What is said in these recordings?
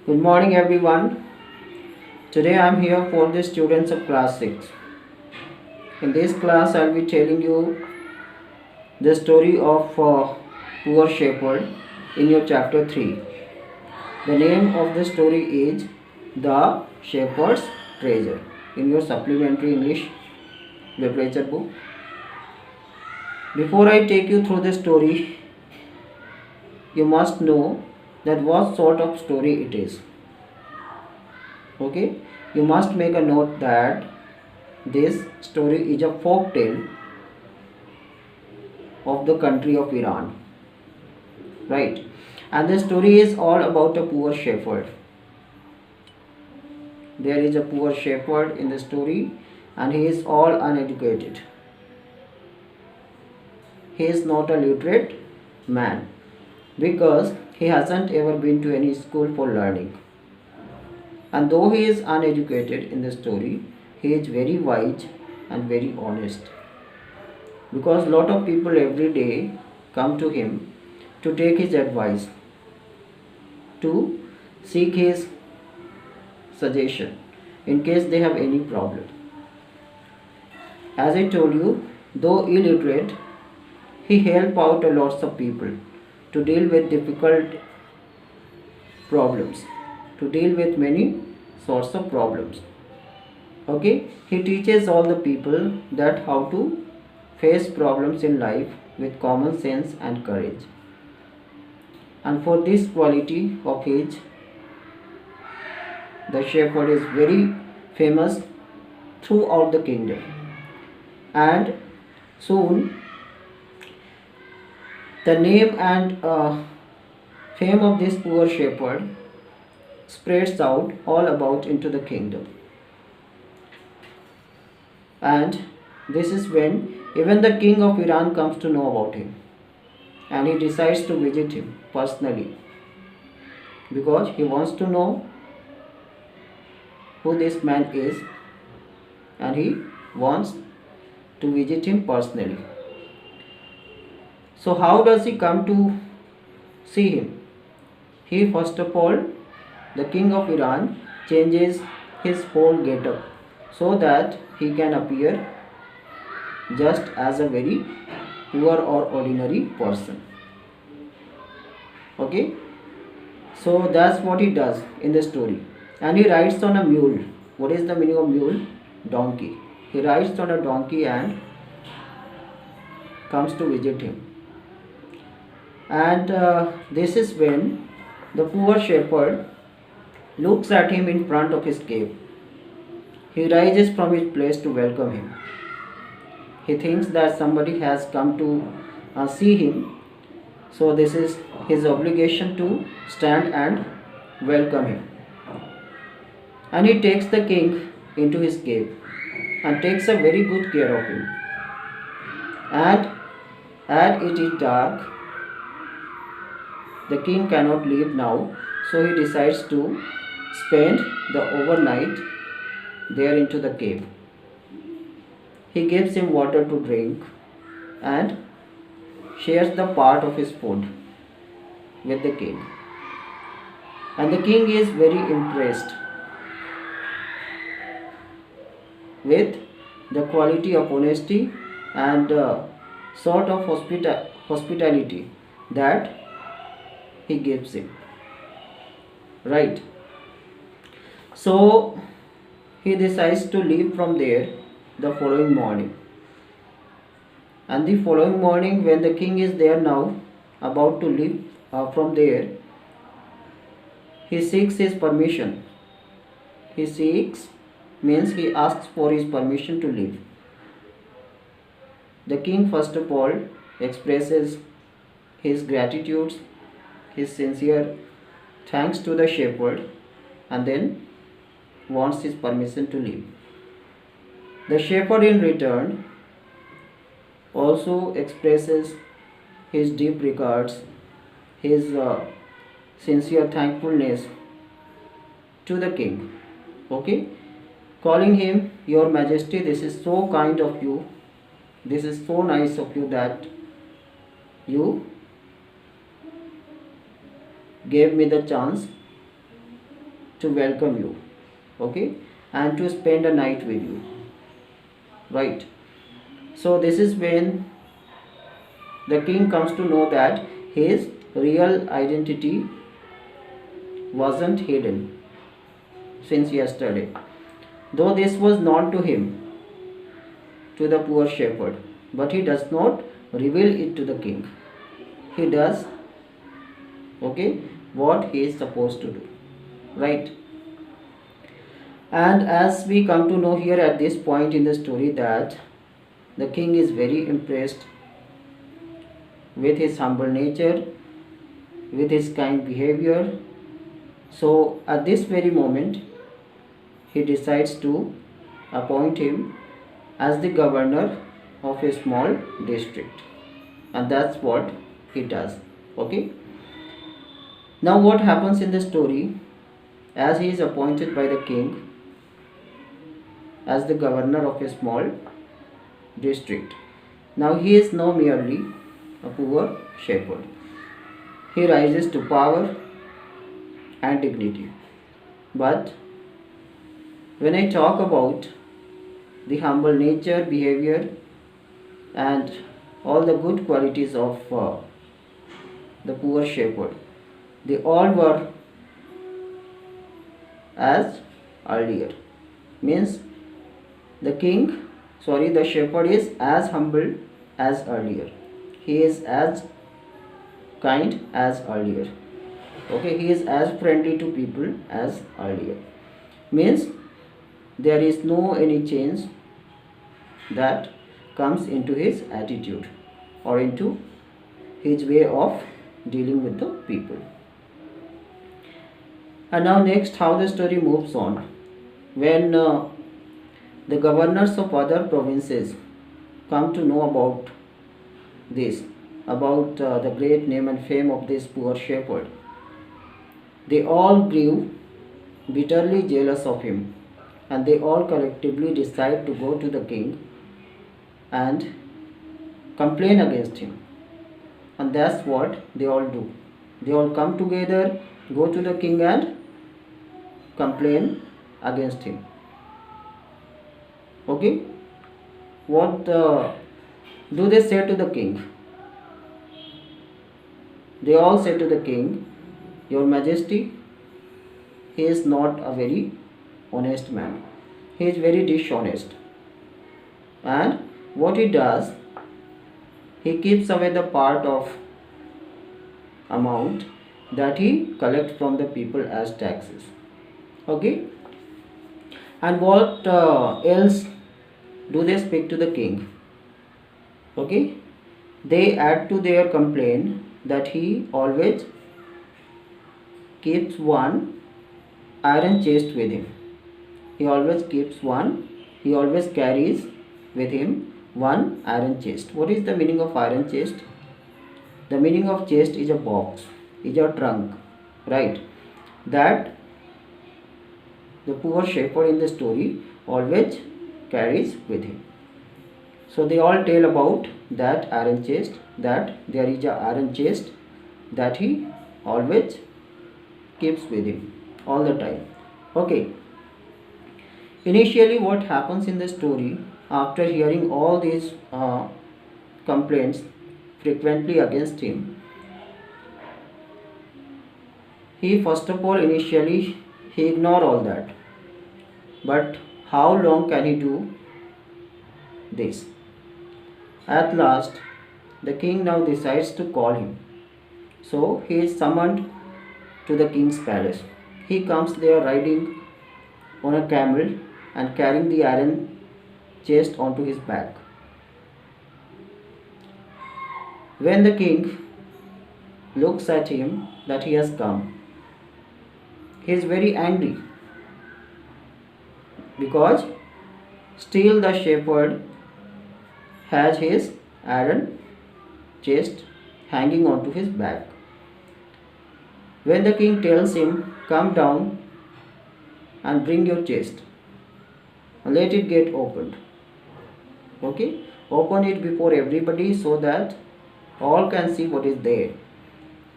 Good morning, everyone. Today I am here for the students of class 6. In this class, I'll be telling you the story of poor shepherd in your chapter 3. The name of the story is The Shepherd's Treasure in your supplementary English literature book. Before I take you through the story, you must know that what sort of story it is. Okay, you must make a note that this story is a folk tale of the country of Iran, right? And the story is all about a poor shepherd. There is a poor shepherd in the story, and he is all uneducated. He is not a literate man because he hasn't ever been to any school for learning. And though he is uneducated in the story, he is very wise and very honest. Because lot of people every day come to him to take his advice, to seek his suggestion in case they have any problem. As I told you, though illiterate, he help out a lots of people to deal with difficult problems, to deal with many sorts of problems. Okay, he teaches all the people that how to face problems in life with common sense and courage. And for this quality of his, the shepherd is very famous throughout the kingdom. And soon the name and fame of this poor shepherd spreads out all about into the kingdom. And this is when even the king of Iran comes to know about him, and he decides to visit him personally because he wants to know who this man is, and he wants to visit him personally. So how does he come to see him? He first of all, the king of Iran changes his whole getup so that he can appear just as a very poor or ordinary person. Okay, so that's what he does in the story. And he rides on a mule. What is the meaning of mule? Donkey. He rides on a donkey and comes to visit him. And this is when the poor shepherd looks at him in front of his cave. He rises from his place to welcome him. He thinks that somebody has come to see him, so this is his obligation to stand and welcome him. And he takes the king into his cave and takes a very good care of him. And as it is dark, the king cannot leave now, so he decides to spend the overnight there into the cave. He gives him water to drink and shares the part of his food with the king. And the king is very impressed with the quality of honesty and sort of hospitality that he gives him. Right. So he decides to leave from there the following morning. And the following morning, when the king is there now, about to leave from there, he seeks his permission. He seeks means he asks for his permission to leave. The king first of all expresses his gratitude, his sincere thanks to the shepherd, and then wants his permission to leave. The shepherd in return also expresses his deep regards, his sincere thankfulness to the king. Okay, calling him Your Majesty, this is so kind of you, this is so nice of you that you gave me the chance to welcome you, okay, and to spend a night with you, right? So this is when the king comes to know that his real identity wasn't hidden since yesterday, though this was known to him, to the poor shepherd, but he does not reveal it to the king. He does, okay, what he is supposed to do, right? And as we come to know here at this point in the story that the king is very impressed with his humble nature, with his kind behavior. So at this very moment, he decides to appoint him as the governor of a small district, and that's what he does, okay. Now what happens in the story, as he is appointed by the king as the governor of a small district, now he is no merely a poor shepherd. He rises to power and dignity. But when I talk about the humble nature, behavior, and all the good qualities of the poor shepherd, they all were as earlier. Means the shepherd is as humble as earlier. He is as kind as earlier. Okay, he is as friendly to people as earlier. Means there is no any change that comes into his attitude or into his way of dealing with the people. And now next, how the story moves on. When the governors of other provinces come to know about this, about the great name and fame of this poor shepherd, they all grew bitterly jealous of him, and they all collectively decide to go to the king and complain against him. And that's what they all do. They all come together, go to the king and complain against him. Okay, what do they say to the king? They all say to the king, "Your Majesty, he is not a very honest man. He is very dishonest. And what he does, he keeps away the part of amount that he collects from the people as taxes." Okay, and what else do they speak to the king? Okay, they add to their complaint that he always keeps one iron chest with him. He always carries with him one iron chest. What is the meaning of iron chest? The meaning of chest is a box, is a trunk, right? That the poor shepherd in the story always carries with him. So they all tell about that iron chest, that there is a iron chest that he always keeps with him all the time. Okay. Initially, what happens in the story, after hearing all these complaints frequently against him, he first of all initially he ignore all that. But how long can he do this? At last, the king now decides to call him. So he is summoned to the king's palace. He comes there riding on a camel and carrying the iron chest onto his back. When the king looks at him that he has come, he is very angry, because still the shepherd has his iron chest hanging onto his back. When the king tells him, "Come down and bring your chest, let it get opened." Okay, open it before everybody so that all can see what is there.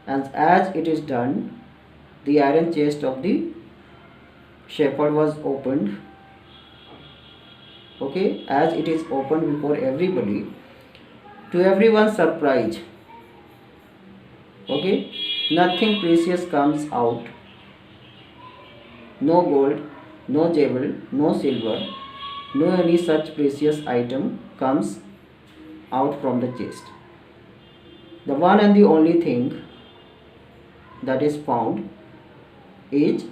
And as it is done, the iron chest of the shepherd was opened, okay, as it is opened before everybody, to everyone's surprise, okay, nothing precious comes out. No gold, no jewel, no silver, no any such precious item comes out from the chest. The one and the only thing that is found is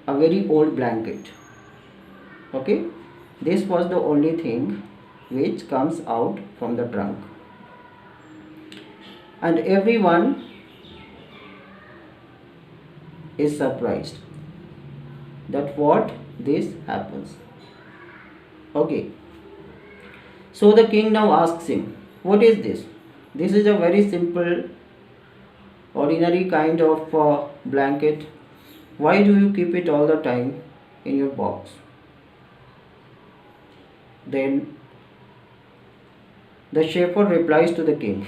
a very old blanket. Okay, this was the only thing which comes out from the trunk, and everyone is surprised that what this happens. Okay, so the king now asks him, what is this? This is a very simple, ordinary kind of blanket. Why do you keep it all the time in your box? Then the shepherd replies to the king,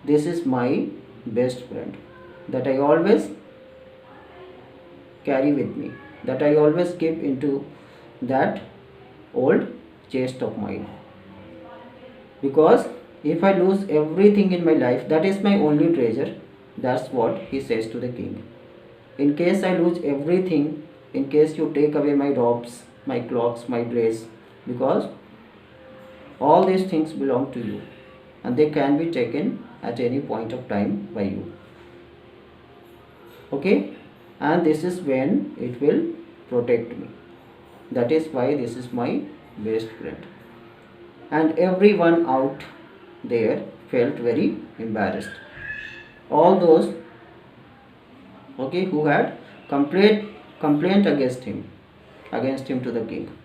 this is my best friend that I always carry with me, that I always keep into that old chest of mine. Because if I lose everything in my life, that is my only treasure. That's what he says to the king. In case I lose everything, in case you take away my robes, my clothes, my dress, because all these things belong to you and they can be taken at any point of time by you. Okay, and this is when it will protect me. That is why this is my best friend. And everyone out there felt very embarrassed. All those, okay, who had complaint against him to the king,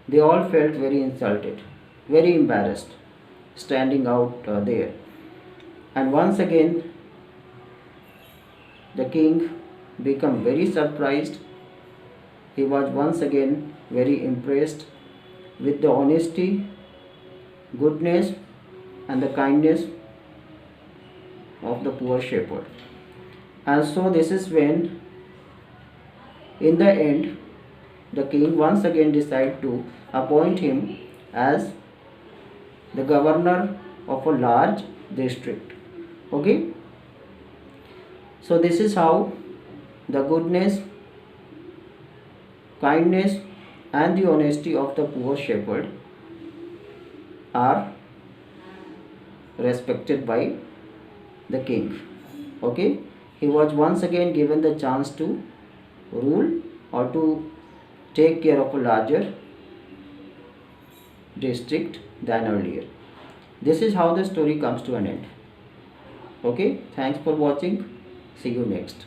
they all felt very insulted, very embarrassed, standing out there. And once again the king became very surprised. He was once again very impressed with the honesty, goodness, and the kindness of the poor shepherd. And so this is when, in the end, the king once again decided to appoint him as the governor of a large district. Okay, so this is how the goodness, kindness, and the honesty of the poor shepherd are respected by the king. Okay, he was once again given the chance to rule or to take care of a larger district than earlier. This is how the story comes to an end. Okay, thanks for watching. See you next.